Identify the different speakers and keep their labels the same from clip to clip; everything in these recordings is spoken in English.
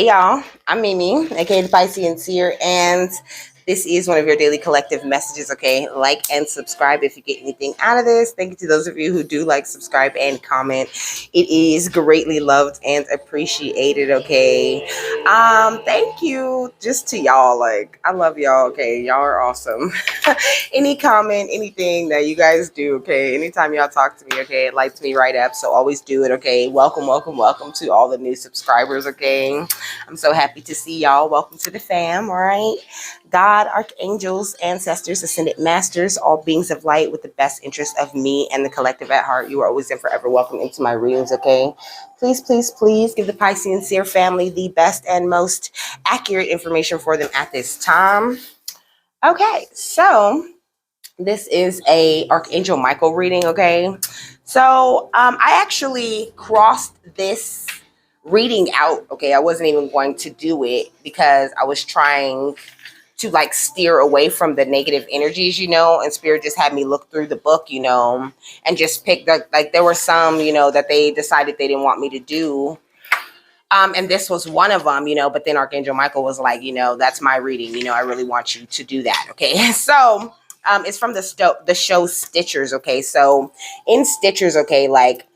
Speaker 1: Hey y'all, I'm Mimi, aka the Piscean Seer, and this is one of your daily collective messages. Okay, like and subscribe if you get anything out of this. Thank you to those of you who do like, subscribe, and comment. It is greatly loved and appreciated. Okay, thank you just to y'all. Like, I love y'all. Okay, y'all are awesome. Any comment, anything that you guys do. Okay, anytime y'all talk to me. Okay, it lights me right up. So always do it. Okay, welcome, welcome, welcome to all the new subscribers. Okay. I'm so happy to see y'all. Welcome to the fam, all right? God, archangels, ancestors, ascended masters, all beings of light with the best interest of me and the collective at heart. You are always and forever welcome into my readings, okay? Please, please, please give the Piscean Seer family the best and most accurate information for them at this time. Okay, so this is a Archangel Michael reading, okay? So I actually crossed this reading out. Okay, I wasn't even going to do it because I was trying to like steer away from the negative energies, and spirit just had me look through the book, and just pick like there were some, that they decided they didn't want me to do. And this was one of them, but then Archangel Michael was like, that's my reading, I really want you to do that. Okay. So it's from the show Stitchers. Okay. So in Stitchers, okay, like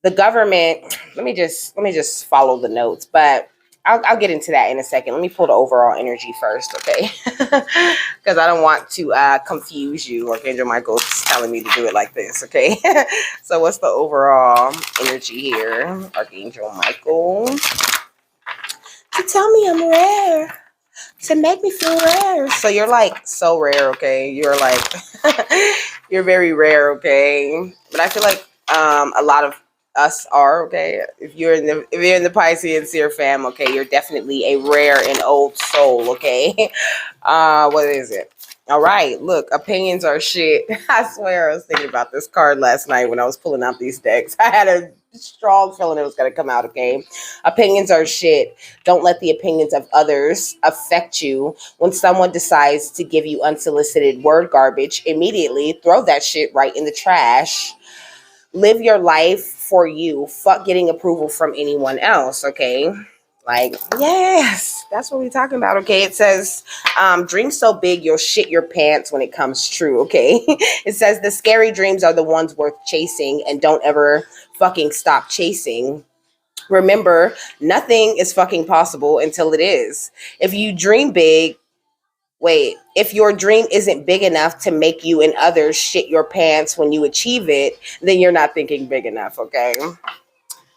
Speaker 1: the government, let me just follow the notes, but I'll get into that in a second. Let me pull the overall energy first, okay? Because I don't want to confuse you. Archangel Michael is telling me to do it like this, okay? So what's the overall energy here? Archangel Michael, to tell me I'm rare, to make me feel rare. So you're like so rare, okay? You're like, you're very rare, okay? But I feel like a lot of us are, okay. If you're in the Piscean Seer fam, okay, you're definitely a rare and old soul, okay. What is it? All right, look, opinions are shit. I swear I was thinking about this card last night when I was pulling out these decks. I had a strong feeling it was going to come out, okay. Opinions are shit. Don't let the opinions of others affect you. When someone decides to give you unsolicited word garbage, immediately throw that shit right in the trash. Live your life for you. Fuck getting approval from anyone else, okay? Like, yes, that's what we're talking about, okay? It says, dream so big you'll shit your pants when it comes true, okay? It says the scary dreams are the ones worth chasing, and don't ever fucking stop chasing. Remember, nothing is fucking possible until it is. If you dream big, if your dream isn't big enough to make you and others shit your pants when you achieve it, then you're not thinking big enough, okay?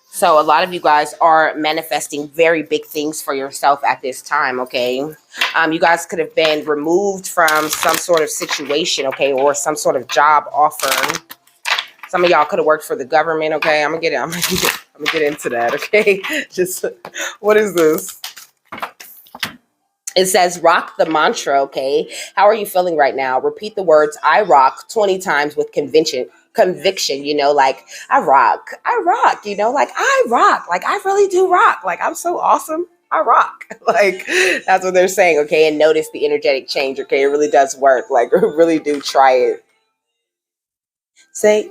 Speaker 1: So a lot of you guys are manifesting very big things for yourself at this time, okay? You guys could have been removed from some sort of situation, okay, or some sort of job offer. Some of y'all could have worked for the government, okay? I'm gonna get into that, okay? Just, what is this? It says, rock the mantra, okay? How are you feeling right now? Repeat the words, I rock, 20 times with conviction, like, I rock, like, I rock, like, I really do rock, like, I'm so awesome, I rock. Like, that's what they're saying, okay? And notice the energetic change, okay? It really does work. Like, really do try it. Say,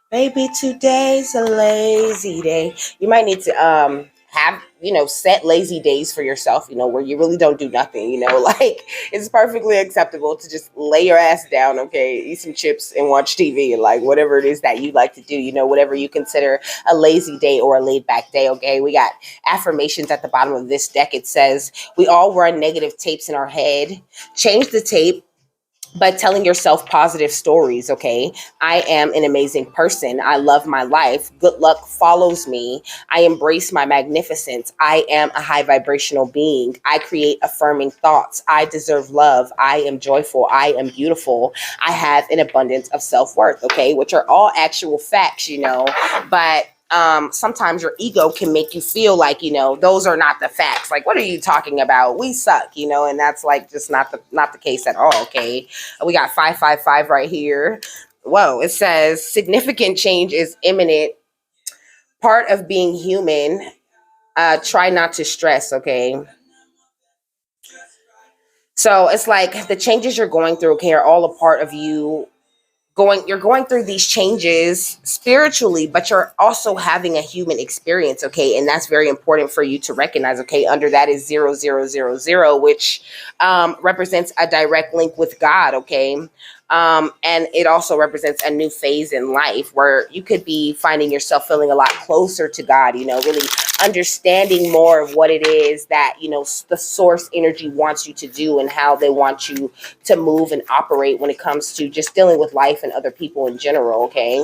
Speaker 1: baby, today's a lazy day. You might need to have, set lazy days for yourself, where you really don't do nothing, like it's perfectly acceptable to just lay your ass down, okay, eat some chips and watch TV, like whatever it is that you like to do, whatever you consider a lazy day or a laid back day, okay. We got affirmations at the bottom of this deck. It says, we all run negative tapes in our head. Change the tape by telling yourself positive stories, okay? I am an amazing person. I love my life. Good luck follows me. I embrace my magnificence. I am a high vibrational being. I create affirming thoughts. I deserve love. I am joyful. I am beautiful. I have an abundance of self-worth, okay? Which are all actual facts, but sometimes your ego can make you feel like, those are not the facts. Like, what are you talking about? We suck, and that's like just not the case at all, okay? We got 555 right here. Whoa, it says significant change is imminent. Part of being human. Try not to stress, okay? So it's like the changes you're going through, okay, are all a part of you you're going through these changes spiritually, but you're also having a human experience, okay? And that's very important for you to recognize, okay? Under that is 0000, which represents a direct link with God, okay? And it also represents a new phase in life where you could be finding yourself feeling a lot closer to God, you know, really understanding more of what it is that, you know, the source energy wants you to do and how they want you to move and operate when it comes to just dealing with life and other people in general, okay?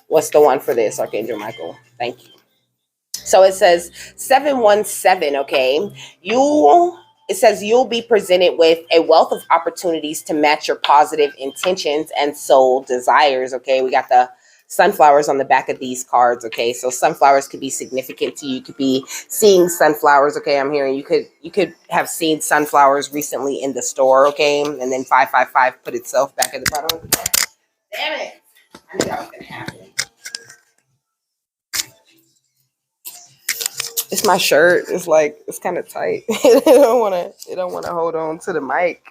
Speaker 1: What's the one for this, Archangel Michael? Thank you. So it says 717, okay? It says you'll be presented with a wealth of opportunities to match your positive intentions and soul desires, okay? We got the sunflowers on the back of these cards, okay? So sunflowers could be significant to you. You could be seeing sunflowers, okay? I'm hearing you could have seen sunflowers recently in the store, okay? And then 555 put itself back at the bottom of the deck. Damn it. I knew that was going to happen. It's my shirt. It's like it's kind of tight. It don't wanna hold on to the mic.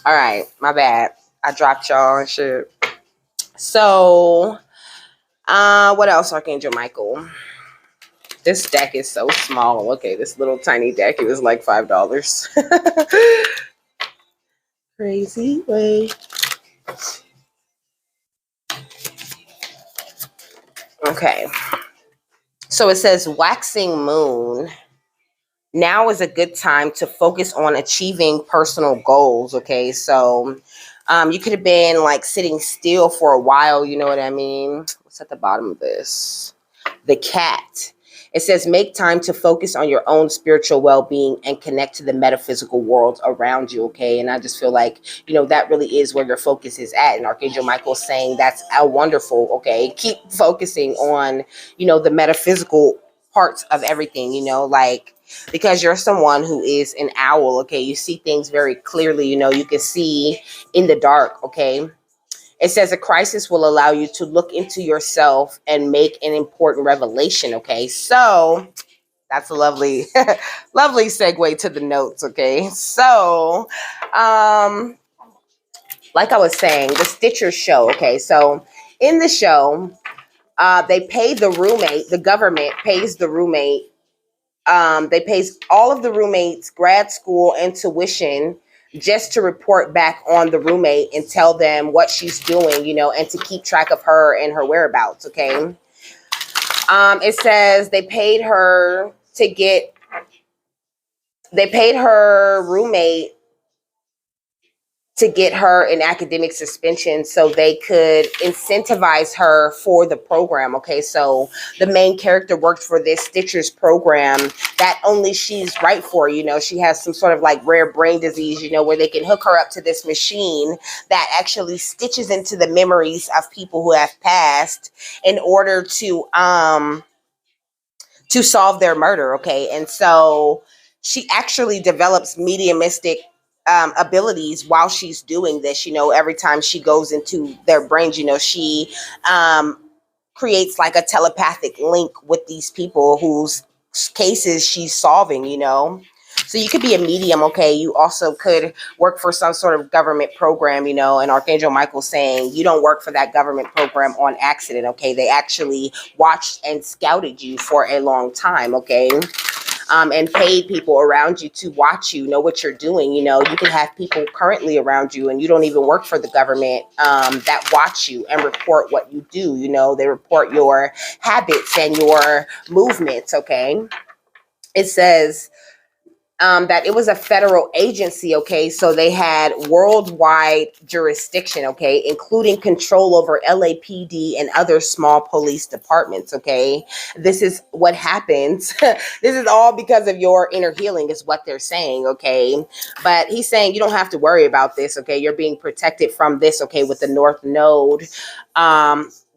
Speaker 1: All right, my bad. I dropped y'all and shit. So, what else, Archangel Michael? This deck is so small. Okay, this little tiny deck. It was like $5. Crazy way. Okay. So it says waxing moon. Now is a good time to focus on achieving personal goals, okay? So you could have been like sitting still for a while, you know what I mean? What's at the bottom of this? The cat. It says make time to focus on your own spiritual well-being and connect to the metaphysical world around you, okay? And I just feel like, you know, that really is where your focus is at. And Archangel Michael's saying that's wonderful, okay? Keep focusing on, you know, the metaphysical parts of everything, you know, like because you're someone who is an owl, okay? You see things very clearly, you know, you can see in the dark, okay? It says a crisis will allow you to look into yourself and make an important revelation, okay? So that's a lovely, lovely segue to the notes, okay? So, like I was saying, the Stitcher show, okay? So in the show, they pay the roommate, the government pays the roommate. They pays all of the roommates grad school and tuition just to report back on the roommate and tell them what she's doing, you know, and to keep track of her and her whereabouts, okay? It says they paid her roommate to get her an academic suspension so they could incentivize her for the program, okay? So the main character worked for this Stitcher's program that only she's right for, you know. She has some sort of like rare brain disease, you know, where they can hook her up to this machine that actually stitches into the memories of people who have passed in order to solve their murder, okay? And so she actually develops mediumistic abilities while she's doing this, you know. Every time she goes into their brains, you know, she creates like a telepathic link with these people whose cases she's solving, you know. So you could be a medium, okay? You also could work for some sort of government program, you know, and Archangel Michael saying you don't work for that government program on accident, okay? They actually watched and scouted you for a long time, okay? And paid people around you to watch you, know what you're doing. You know, you can have people currently around you and you don't even work for the government that watch you and report what you do. You know, they report your habits and your movements, okay? It says that it was a federal agency, okay? So they had worldwide jurisdiction, okay? Including control over LAPD and other small police departments, okay? This is what happens. This is all because of your inner healing is what they're saying, okay? But he's saying you don't have to worry about this, okay? You're being protected from this, okay, with the North Node.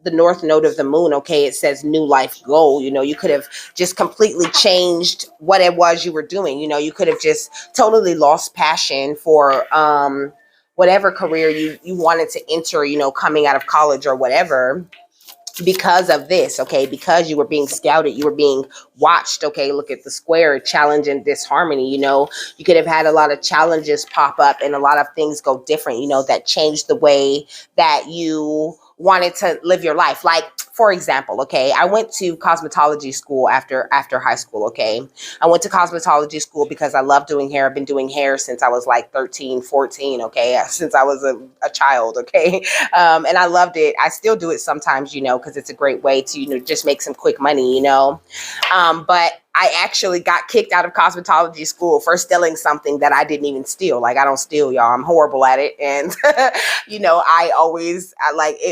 Speaker 1: The North Node of the moon, okay, it says new life goal. You know, you could have just completely changed what it was you were doing. You know, you could have just totally lost passion for whatever career you wanted to enter, you know, coming out of college or whatever. because of this, okay, because you were being scouted, you were being watched, okay. Look at the square, challenge and disharmony, you could have had a lot of challenges pop up and a lot of things go different, that changed the way that you wanted to live your life. Like, for example, okay, I went to cosmetology school after high school, okay. I went to cosmetology school because I love doing hair. I've been doing hair since I was like 13, 14, okay, since I was a child, okay. And I loved it. I still do it sometimes, because it's a great way to, just make some quick money, but I actually got kicked out of cosmetology school for stealing something that I didn't even steal. Like, I don't steal, y'all. I'm horrible at it. And,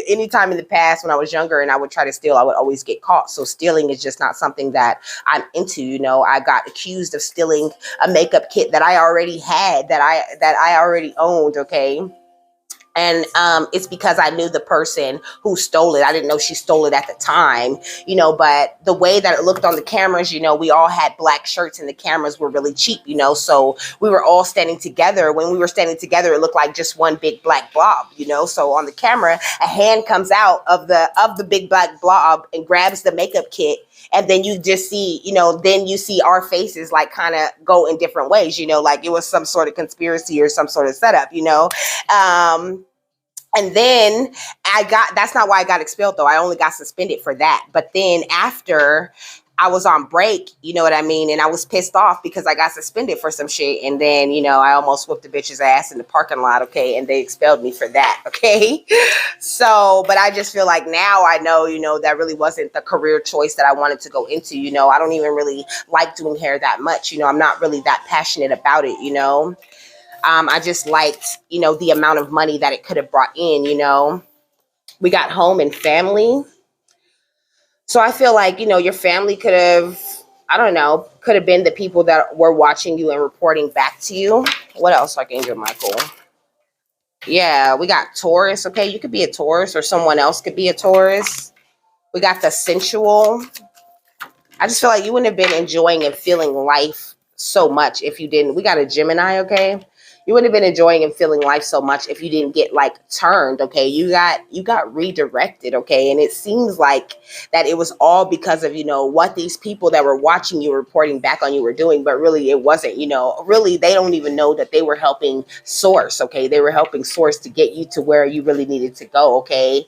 Speaker 1: anytime in the past when I was younger and I would try to steal, I would always get caught. So stealing is just not something that I'm into. I got accused of stealing a makeup kit that I already had, that I already owned. Okay. And it's because I knew the person who stole it. I didn't know she stole it at the time, but the way that it looked on the cameras, we all had black shirts and the cameras were really cheap, so we were all standing together. When we were standing together, it looked like just one big black blob, so on the camera, a hand comes out of the big black blob and grabs the makeup kit. And then you just see, then you see our faces like kind of go in different ways, like it was some sort of conspiracy or some sort of setup, and then that's not why I got expelled though. I only got suspended for that. But then after I was on break, you know what I mean? And I was pissed off because I got suspended for some shit. And then, I almost whooped the bitch's ass in the parking lot. Okay. And they expelled me for that. Okay. So, but I just feel like now I know, that really wasn't the career choice that I wanted to go into. I don't even really like doing hair that much. I'm not really that passionate about it, I just liked, the amount of money that it could have brought in, We got home and family. So I feel like, your family could have, I don't know, could have been the people that were watching you and reporting back to you. What else, Archangel Michael? Yeah, we got Taurus. Okay, you could be a Taurus or someone else could be a Taurus. We got the sensual. I just feel like you wouldn't have been enjoying and feeling life so much if you didn't. We got a Gemini, okay? You wouldn't have been enjoying and feeling life so much if you didn't get like turned, okay? You got redirected, okay? And it seems like that it was all because of, what these people that were watching you reporting back on you were doing, but really it wasn't, really they don't even know that they were helping source, okay? They were helping source to get you to where you really needed to go, okay?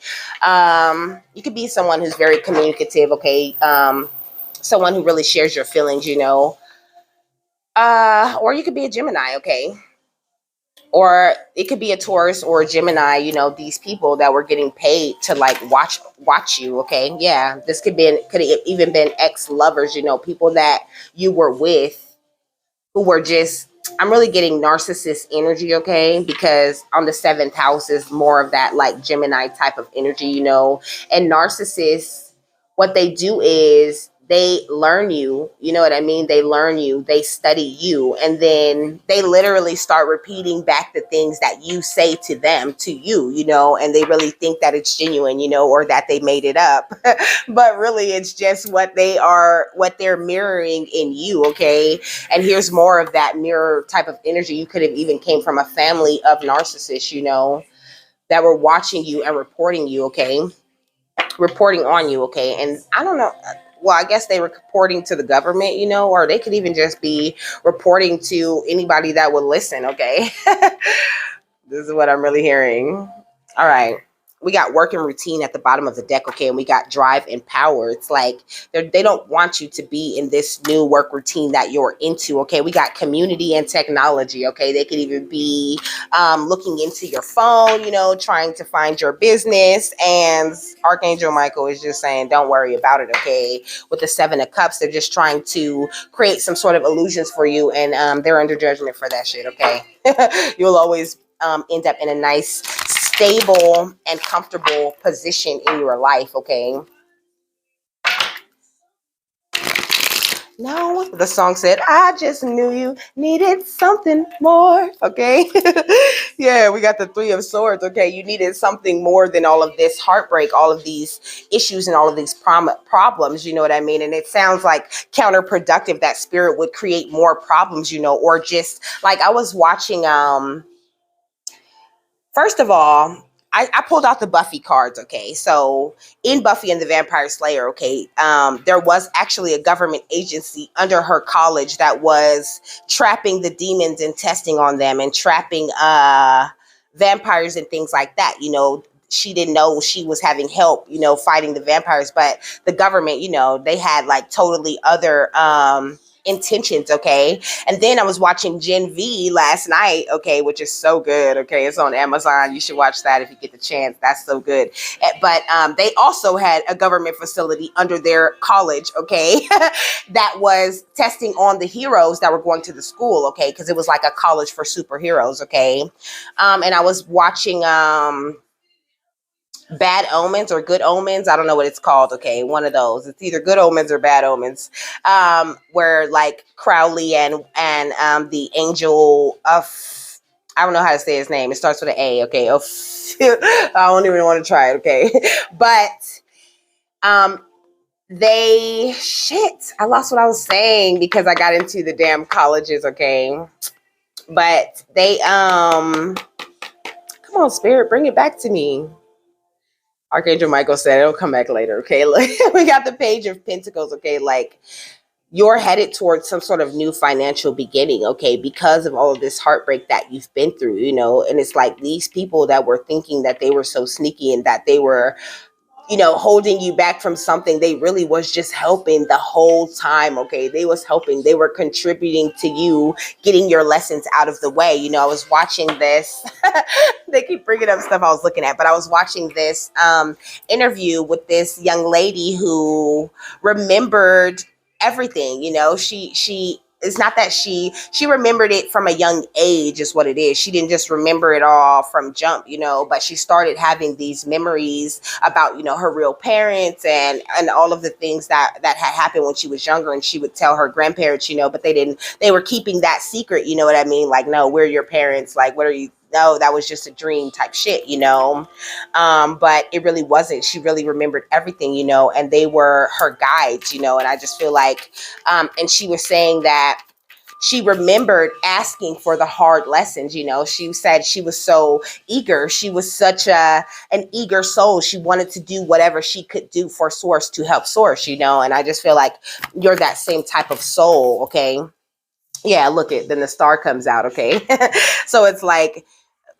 Speaker 1: You could be someone who's very communicative, okay? Someone who really shares your feelings, or you could be a Gemini, okay? Or it could be a Taurus or a Gemini, these people that were getting paid to like watch you, okay? Yeah, this could have even been ex-lovers, people that you were with who were just, I'm really getting narcissist energy, okay? Because on the seventh house is more of that like Gemini type of energy, and narcissists, what they do is they learn you, you know what I mean? They learn you, they study you, and then they literally start repeating back the things that you say to them, to you, and they really think that it's genuine, or that they made it up. But really it's just what they're mirroring in you, okay? And here's more of that mirror type of energy. You could have even came from a family of narcissists, that were watching you and reporting you, okay? Reporting on you, okay? And I don't know, well, I guess they were reporting to the government, or they could even just be reporting to anybody that would listen, okay? This is what I'm really hearing. All right. We got work and routine at the bottom of the deck, okay? And we got drive and power. It's like they don't want you to be in this new work routine that you're into, okay? We got community and technology, okay? They could even be looking into your phone, trying to find your business. And Archangel Michael is just saying, don't worry about it, okay? With the Seven of Cups, they're just trying to create some sort of illusions for you. And they're under judgment for that shit, okay? You'll always end up in a nice, stable, and comfortable position in your life, okay? No, the song said, I just knew you needed something more, okay? Yeah, we got the Three of Swords, okay? You needed something more than all of this heartbreak, all of these issues, and all of these problems, you know what I mean? And it sounds like counterproductive that spirit would create more problems, or just, like I was watching, first of all, I pulled out the Buffy cards, okay? So in Buffy and the Vampire Slayer, okay, there was actually a government agency under her college that was trapping the demons and testing on them and trapping vampires and things like that. She didn't know she was having help, fighting the vampires, but the government, they had like totally other intentions, okay? And then I was watching Gen V last night, okay, which is so good, okay? It's on Amazon. You should watch that if you get the chance. That's so good. But they also had a government facility under their college, okay, that was testing on the heroes that were going to the school, okay, because it was like a college for superheroes, okay? And I was watching Bad Omens or Good Omens. I don't know what it's called. Okay, one of those. It's either Good Omens or Bad Omens. Where like Crowley and the angel of, I don't know how to say his name. It starts with an A. Okay, I don't even want to try it. Okay, but I lost what I was saying because I got into the damn colleges. Okay, but they come on, spirit, bring it back to me. Archangel Michael said it'll come back later. Okay, we got the Page of Pentacles. Okay, like you're headed towards some sort of new financial beginning. Okay, because of all of this heartbreak that you've been through, and it's like these people that were thinking that they were so sneaky and that they were, holding you back from something, they really was just helping the whole time. Okay, they was helping, they were contributing to you getting your lessons out of the way. I was watching this they keep bringing up stuff I was looking at, but I was watching this interview with this young lady who remembered everything. She it's not that she remembered it from a young age is what it is. She didn't just remember it all from jump, but she started having these memories about, her real parents and all of the things that had happened when she was younger. And she would tell her grandparents, but they were keeping that secret. You know what I mean? Like, no, we're your parents. Like, what are you? No, that was just a dream type shit, but it really wasn't. She really remembered everything, and they were her guides, and I just feel like, and she was saying that she remembered asking for the hard lessons. She said she was so eager. She was such an eager soul. She wanted to do whatever she could do for Source to help Source, and I just feel like you're that same type of soul. Okay. Yeah. Look it. Then the star comes out. Okay. So it's like,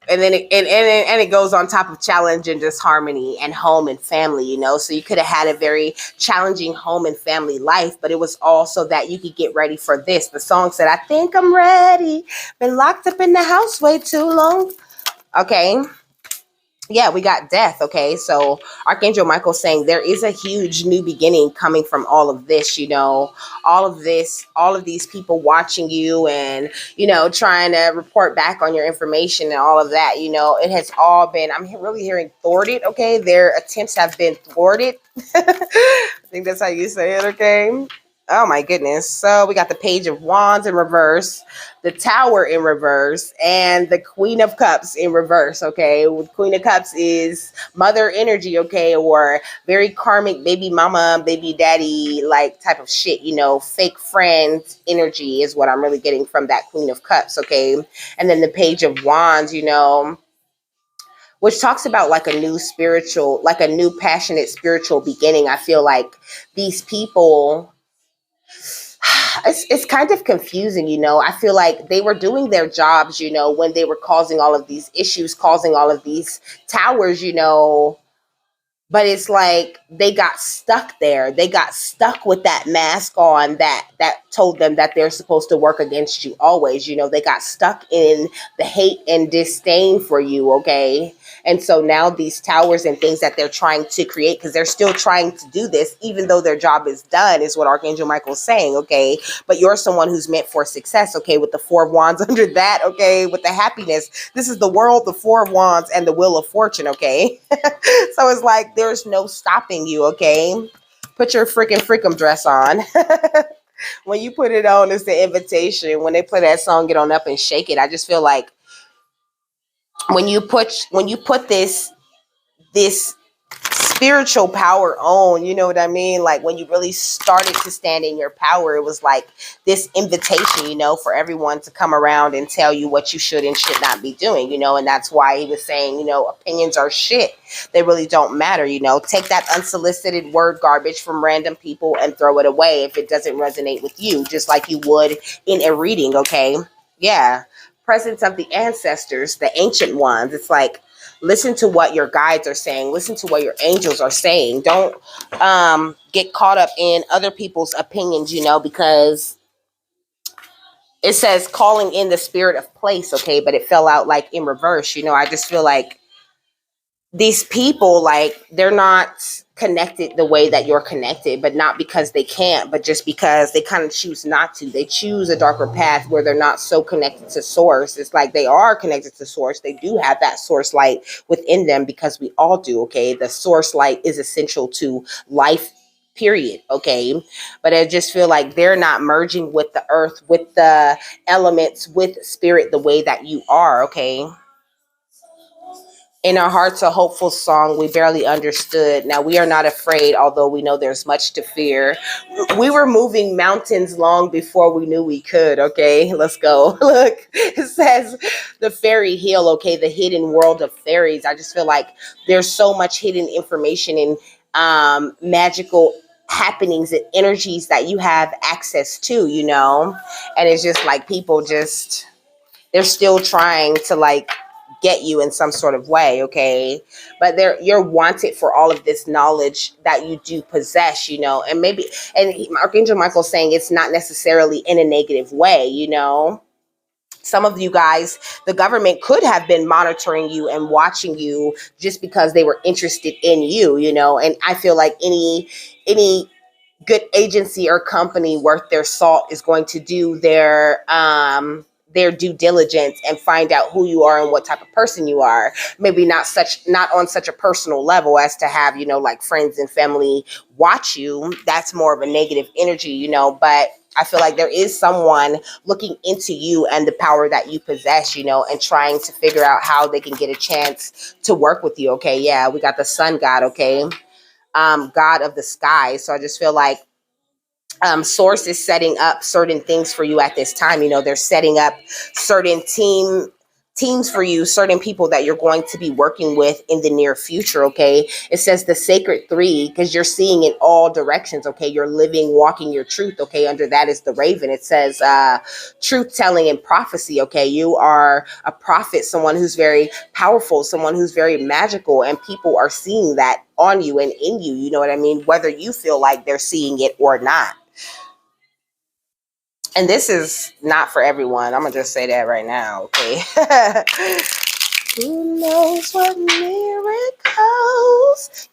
Speaker 1: and then it goes on top of challenge and just harmony and home and family, so you could have had a very challenging home and family life, but it was also that you could get ready for this. The song said, I think I'm ready, been locked up in the house way too long. Okay. Yeah, we got death. Okay, so Archangel Michael saying there is a huge new beginning coming from all of this, all of this, all of these people watching you and, trying to report back on your information and all of that. It has all been, I'm really hearing thwarted. Okay, their attempts have been thwarted. I think that's how you say it. Okay. Oh my goodness. So we got the Page of Wands in reverse, the Tower in reverse, and the Queen of Cups in reverse. Okay. Queen of Cups is mother energy. Okay. Or very karmic baby mama, baby daddy, like type of shit, fake friend energy is what I'm really getting from that Queen of Cups. Okay. And then the Page of Wands, which talks about like a new spiritual, like a new passionate spiritual beginning. I feel like these people, it's kind of confusing, I feel like they were doing their jobs, when they were causing all of these issues, causing all of these towers, but it's like they got stuck there. They got stuck with that mask on that told them that they're supposed to work against you always. They got stuck in the hate and disdain for you, okay? And so now these towers and things that they're trying to create, because they're still trying to do this, even though their job is done, is what Archangel Michael's saying, okay? But you're someone who's meant for success, okay? With the Four of Wands under that, okay? With the happiness. This is the World, the Four of Wands, and the Wheel of Fortune, okay? So it's like there's no stopping you, okay? Put your freakum dress on. When you put it on, it's the invitation. When they play that song, Get On Up and Shake It, I just feel like when you put this spiritual power on, you know what I mean? Like when you really started to stand in your power, it was like this invitation, you know, for everyone to come around and tell you what you should and should not be doing, you know. And that's why he was saying, you know, opinions are shit. They really don't matter, you know. Take that unsolicited word garbage from random people and throw it away if it doesn't resonate with you, just like you would in a reading, okay? Yeah. Presence of the ancestors, the ancient ones. It's like, listen to what your guides are saying. Listen to what your angels are saying. Don't get caught up in other people's opinions, you know, because it says calling in the spirit of place, okay, but it fell out like in reverse, you know. I just feel like these people, like, they're not connected the way that you're connected, but not because they can't, but just because they kind of choose not to. They choose a darker path where they're not so connected to source. It's like they are connected to source. They do have that source light within them, because we all do, okay? The source light is essential to life, period, okay? But I just feel like they're not merging with the earth, with the elements, with spirit the way that you are, okay? In our hearts, a hopeful song we barely understood. Now we are not afraid, although we know there's much to fear. We were moving mountains long before we knew we could. Okay, let's go. Look, it says the fairy hill. Okay, the hidden world of fairies. I just feel like there's so much hidden information and magical happenings and energies that you have access to, you know. And it's just like people just, they're still trying to like get you in some sort of way, okay? But you're wanted for all of this knowledge that you do possess, you know. And maybe, and Archangel Michael saying it's not necessarily in a negative way, you know. Some of you guys, the government could have been monitoring you and watching you just because they were interested in you, you know. And I feel like any good agency or company worth their salt is going to do their due diligence and find out who you are and what type of person you are. Maybe not on such a personal level as to have, you know, like friends and family watch you. That's more of a negative energy, you know. But I feel like there is someone looking into you and the power that you possess, you know, and trying to figure out how they can get a chance to work with you. Okay, yeah, we got the sun god, okay, god of the sky. So I just feel like source is setting up certain things for you at this time. You know, they're setting up certain teams for you, certain people that you're going to be working with in the near future, okay? It says the sacred three, because you're seeing in all directions, okay? You're living, walking your truth, okay? Under that is the raven. It says truth telling and prophecy, okay? You are a prophet, someone who's very powerful, someone who's very magical, and people are seeing that on you and in you, you know what I mean? Whether you feel like they're seeing it or not. And this is not for everyone. I'm going to just say that right now, okay? Who knows what miracles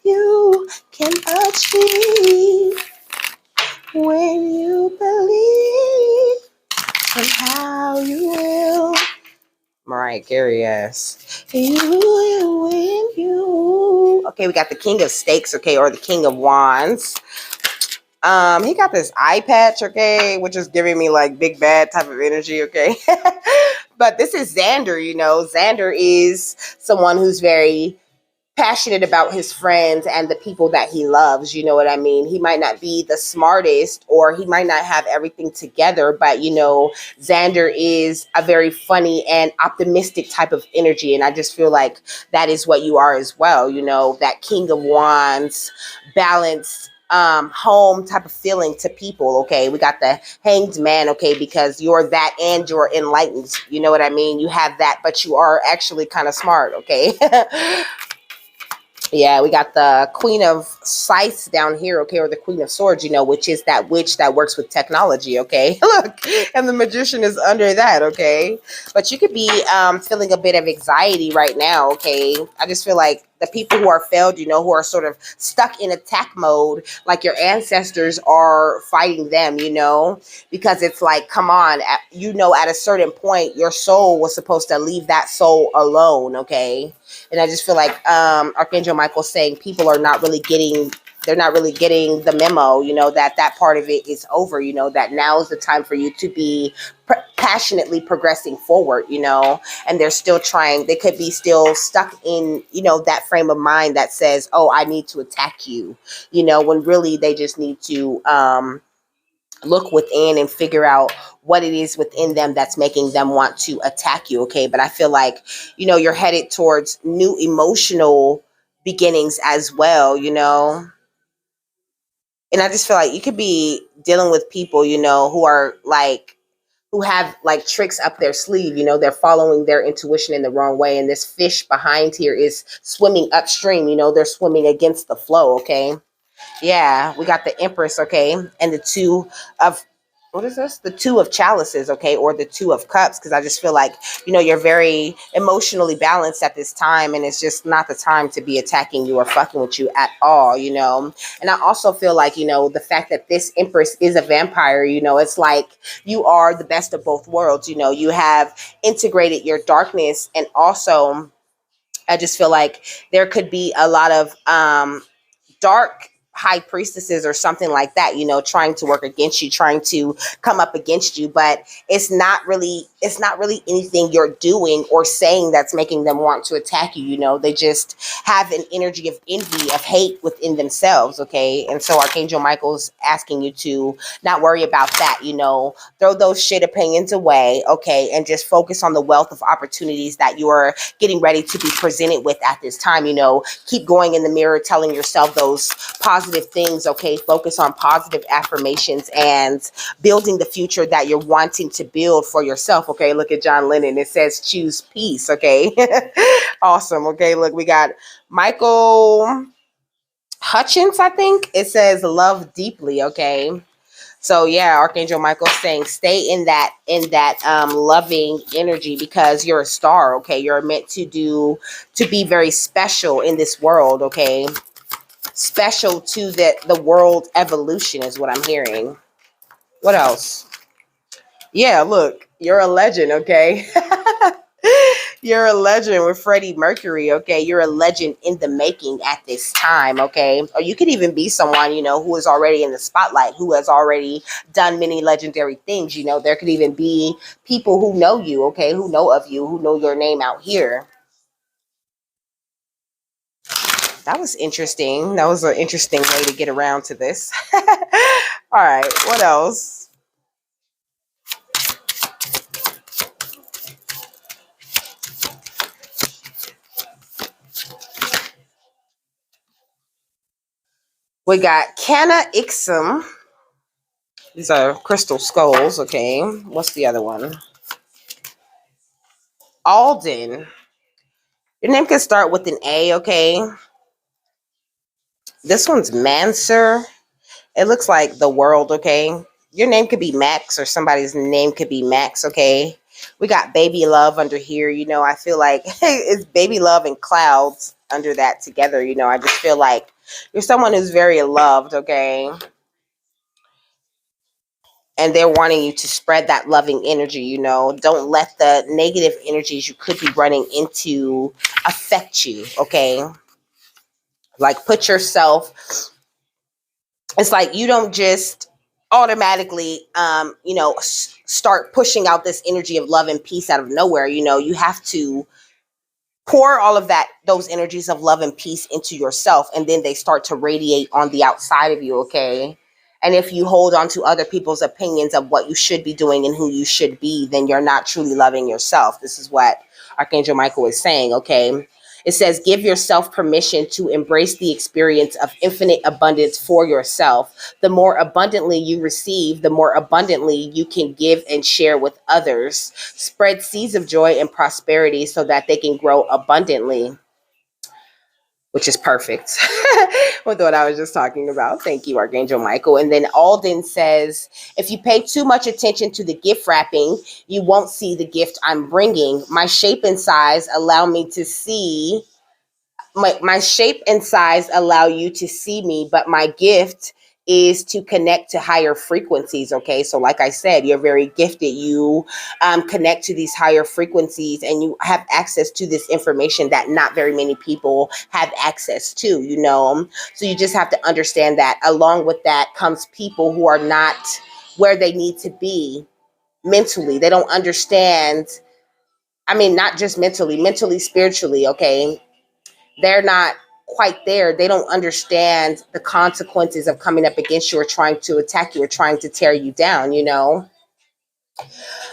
Speaker 1: you can achieve when you believe somehow you will. Mariah Carey, yes. You will when you. Okay, we got the King of Stakes, okay, or the King of Wands. He got this eye patch, okay, which is giving me like big bad type of energy, okay. But this is Xander, you know. Xander is someone who's very passionate about his friends and the people that he loves, you know what I mean? He might not be the smartest, or he might not have everything together, but you know, Xander is a very funny and optimistic type of energy, and I just feel like that is what you are as well, you know, that King of Wands, balanced home type of feeling to people, okay? We got the Hanged Man, okay, because you're that and you're enlightened, you know what I mean? You have that, but you are actually kind of smart, okay? Yeah, we got the Queen of Scythes down here, okay, or the Queen of Swords, you know, which is that witch that works with technology, okay? Look, and the Magician is under that, okay? But you could be feeling a bit of anxiety right now, okay? I just feel like the people who are failed, you know, who are sort of stuck in attack mode, like your ancestors are fighting them, you know, because it's like, come on, you know, at a certain point, your soul was supposed to leave that soul alone, okay? And I just feel like Archangel Michael saying people are not really getting they're not really getting the memo, that that part of it is over, that now is the time for you to be passionately progressing forward, and they're still trying, they could be still stuck in, that frame of mind that says, oh, I need to attack you, when really they just need to look within and figure out what it is within them that's making them want to attack you. Okay. But I feel like, you're headed towards new emotional beginnings as well, and I just feel like you could be dealing with people, who are like, who have like tricks up their sleeve, they're following their intuition in the wrong way. And this fish behind here is swimming upstream, they're swimming against the flow. Okay. Yeah, we got the Empress, okay, and the two of, what is this? The two of chalices, okay, or the two of cups, because I just feel like, you're very emotionally balanced at this time, and it's just not the time to be attacking you or fucking with you at all, And I also feel like, the fact that this Empress is a vampire, it's like you are the best of both worlds, you have integrated your darkness, and also I just feel like there could be a lot of dark high priestesses or something like that, trying to work against you, trying to come up against you, but it's not really anything you're doing or saying that's making them want to attack you. They just have an energy of envy, of hate within themselves. Okay. And so Archangel Michael's asking you to not worry about that, throw those shit opinions away. Okay. And just focus on the wealth of opportunities that you're getting ready to be presented with at this time. Keep going in the mirror, telling yourself those positive things. Okay. Focus on positive affirmations and building the future that you're wanting to build for yourself. Okay. Look at John Lennon. It says choose peace. Okay. Awesome. Okay. Look, we got Michael Hutchins, I think. It says love deeply. Okay. So yeah, Archangel Michael saying stay in that loving energy, because you're a star. Okay. You're meant to be very special in this world. Okay. Special to the world evolution is what I'm hearing. What else? Yeah, look, you're a legend, okay? You're a legend with Freddie Mercury, okay? You're a legend in the making at this time, okay? Or you could even be someone, who is already in the spotlight, who has already done many legendary things, There could even be people who know you, okay? Who know of you, who know your name out here. That was interesting. That was an interesting way to get around to this. All right, what else? We got Canna Ixum. These are crystal skulls, okay. What's the other one? Alden. Your name can start with an A, okay. This one's Manser. It looks like the world, okay. Your name could be Max, or somebody's name could be Max, okay. We got Baby Love under here. I feel like it's Baby Love and Clouds under that together. I just feel like you're someone who's very loved, okay. And they're wanting you to spread that loving energy. Don't let the negative energies you could be running into affect you, okay. Like, put yourself, it's like you don't just automatically start pushing out this energy of love and peace out of nowhere. You have to pour all of those energies of love and peace into yourself, and then they start to radiate on the outside of you, okay. And if you hold on to other people's opinions of what you should be doing and who you should be, then you're not truly loving yourself. This is what Archangel Michael is saying, okay. It says, give yourself permission to embrace the experience of infinite abundance for yourself. The more abundantly you receive, the more abundantly you can give and share with others. Spread seeds of joy and prosperity so that they can grow abundantly, which is perfect with what I was just talking about. Thank you, Archangel Michael. And then Alden says, if you pay too much attention to the gift wrapping, you won't see the gift I'm bringing. My shape and size allow me to see. My shape and size allow you to see me, but my gift is to connect to higher frequencies. Okay, so like I said, you're very gifted. You connect to these higher frequencies, and you have access to this information that not very many people have access to, you know. So you just have to understand that along with that comes people who are not where they need to be mentally. They don't understand. I mean, not just mentally, spiritually, okay? They're not quite there. They don't understand the consequences of coming up against you or trying to attack you or trying to tear you down, you know?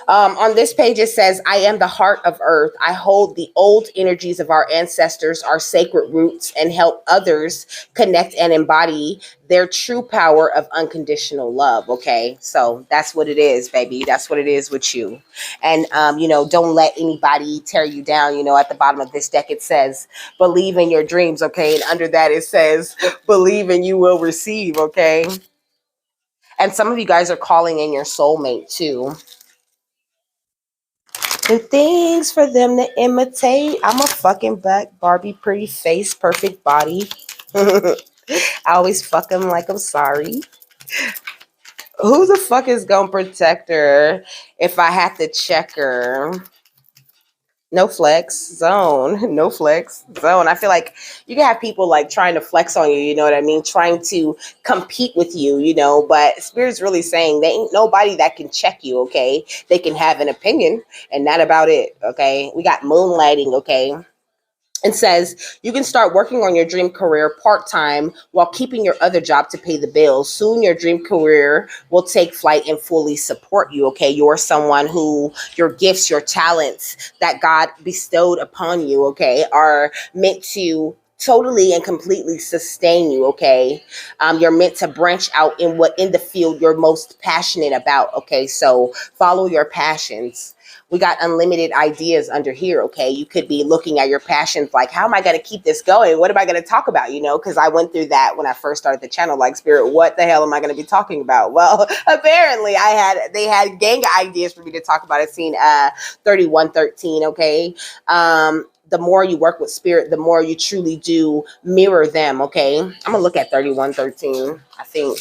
Speaker 1: On this page, it says, I am the heart of earth. I hold the old energies of our ancestors, our sacred roots, and help others connect and embody their true power of unconditional love. Okay, so that's what it is, baby. That's what it is with you. And, you know, don't let anybody tear you down. You know, at the bottom of this deck, it says, believe in your dreams. Okay, and under that, it says, believe and you will receive. Okay, and some of you guys are calling in your soulmate too. And things for them to imitate. I'm a fucking black Barbie, pretty face, perfect body. I always fuck them like I'm sorry. Who the fuck is gonna protect her if I have to check her? No flex zone. No flex zone. I feel like you can have people like trying to flex on you, you know what I mean? Trying to compete with you, you know, but Spirit's really saying there ain't nobody that can check you, okay? They can have an opinion and not about it, okay? We got moonlighting, okay? And says you can start working on your dream career part-time while keeping your other job to pay the bills. Soon your dream career will take flight and fully support you. Okay, you're someone who your gifts, your talents that God bestowed upon you, okay, are meant to totally and completely sustain you. Okay, you're meant to branch out in the field you're most passionate about. Okay, so follow your passions. We got unlimited ideas under here. Okay, you could be looking at your passions like, how am I going to keep this going? What am I going to talk about? You know, because I went through that when I first started the channel. Like, Spirit, what the hell am I going to be talking about? Well, apparently they had gang ideas for me to talk about. I've seen 3113. Okay, the more you work with Spirit, the more you truly do mirror them. Okay, I'm gonna look at 3113. I think.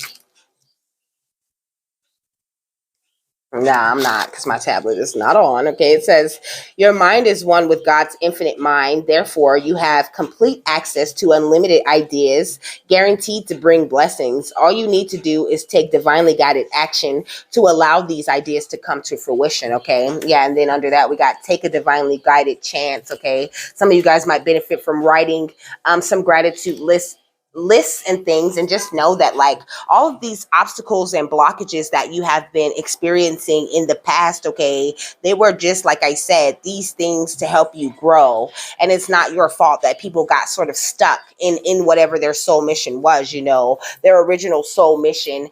Speaker 1: Nah, I'm not, because my tablet is not on. Okay, it says your mind is one with God's infinite mind. Therefore, you have complete access to unlimited ideas, guaranteed to bring blessings. All you need to do is take divinely guided action to allow these ideas to come to fruition. Okay, yeah, and then under that, we got take a divinely guided chance. Okay, some of you guys might benefit from writing some gratitude lists and things, and just know that like all of these obstacles and blockages that you have been experiencing in the past, okay, they were just, like I said, these things to help you grow. And it's not your fault that people got sort of stuck in whatever their soul mission was, you know, their original soul mission.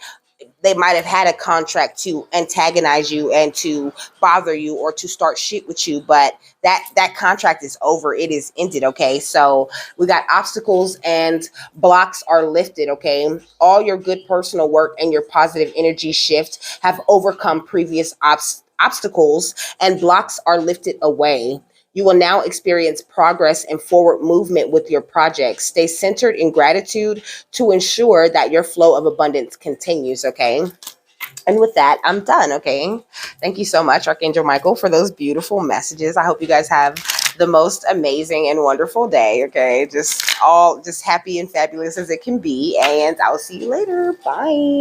Speaker 1: They might have had a contract to antagonize you and to bother you or to start shit with you, but that contract is over. It is ended. Okay, so we got obstacles and blocks are lifted. Okay, all your good personal work and your positive energy shift have overcome previous obstacles, and blocks are lifted away. You will now experience progress and forward movement with your projects. Stay centered in gratitude to ensure that your flow of abundance continues, okay? And with that, I'm done, okay? Thank you so much, Archangel Michael, for those beautiful messages. I hope you guys have the most amazing and wonderful day, okay? Just happy and fabulous as it can be. And I'll see you later. Bye.